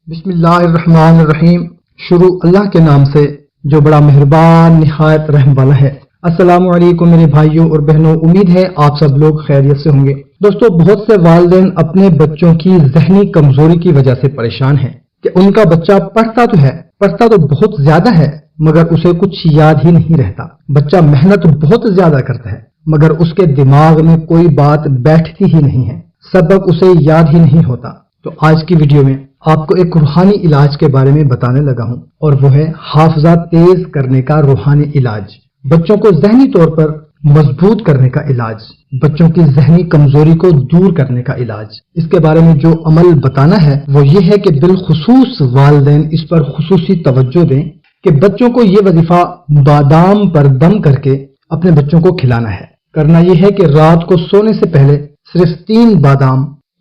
بسم اللہ الرحمن الرحیم۔ شروع اللہ کے نام سے جو بڑا مہربان نہایت رحم والا ہے۔ السلام علیکم میرے بھائیوں اور بہنوں، امید ہے آپ سب لوگ خیریت سے ہوں گے۔ دوستو، بہت سے والدین اپنے بچوں کی ذہنی کمزوری کی وجہ سے پریشان ہیں کہ ان کا بچہ پڑھتا تو بہت زیادہ ہے مگر اسے کچھ یاد ہی نہیں رہتا۔ بچہ محنت بہت زیادہ کرتا ہے مگر اس کے دماغ میں کوئی بات بیٹھتی ہی نہیں ہے، سبق اسے یاد ہی نہیں ہوتا۔ تو آج کی ویڈیو میں آپ کو ایک روحانی علاج کے بارے میں بتانے لگا ہوں، اور وہ ہے حافظہ تیز کرنے کا روحانی علاج، بچوں کو ذہنی طور پر مضبوط کرنے کا علاج، بچوں کی ذہنی کمزوری کو دور کرنے کا علاج۔ اس کے بارے میں جو عمل بتانا ہے وہ یہ ہے کہ بالخصوص والدین اس پر خصوصی توجہ دیں کہ بچوں کو یہ وظیفہ بادام پر دم کر کے اپنے بچوں کو کھلانا ہے۔ کرنا یہ ہے کہ رات کو سونے سے پہلے صرف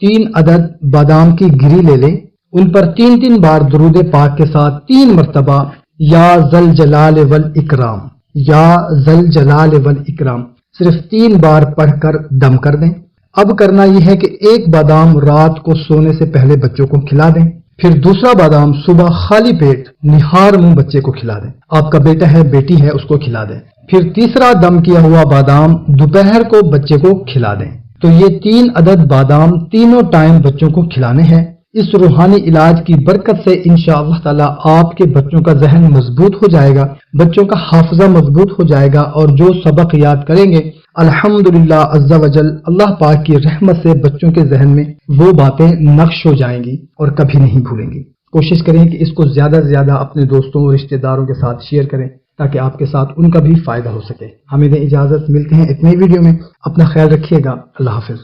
3 عدد بادام کی گری لے لیں، ان پر 3 بار درود پاک کے ساتھ 3 مرتبہ یا ذل جلال والاکرام یا ذل جلال والاکرام صرف 3 بار پڑھ کر دم کر دیں۔ اب کرنا یہ ہے کہ ایک بادام رات کو سونے سے پہلے بچوں کو کھلا دیں، پھر دوسرا بادام صبح خالی پیٹ نہار منہ بچے کو کھلا دیں۔ آپ کا بیٹا ہے بیٹی ہے اس کو کھلا دیں۔ پھر تیسرا دم کیا ہوا بادام دوپہر کو بچے کو کھلا دیں۔ تو یہ 3 عدد بادام تینوں ٹائم بچوں کو کھلانے ہیں۔ اس روحانی علاج کی برکت سے انشاءاللہ تعالی آپ کے بچوں کا ذہن مضبوط ہو جائے گا، بچوں کا حافظہ مضبوط ہو جائے گا، اور جو سبق یاد کریں گے الحمدللہ عز وجل اللہ پاک کی رحمت سے بچوں کے ذہن میں وہ باتیں نقش ہو جائیں گی اور کبھی نہیں بھولیں گی۔ کوشش کریں کہ اس کو زیادہ سے زیادہ اپنے دوستوں اور رشتہ داروں کے ساتھ شیئر کریں تاکہ آپ کے ساتھ ان کا بھی فائدہ ہو سکے۔ ہمیں دیں اجازت، ملتے ہیں ایک نئی ویڈیو میں، اپنا خیال رکھیے گا، اللہ حافظ۔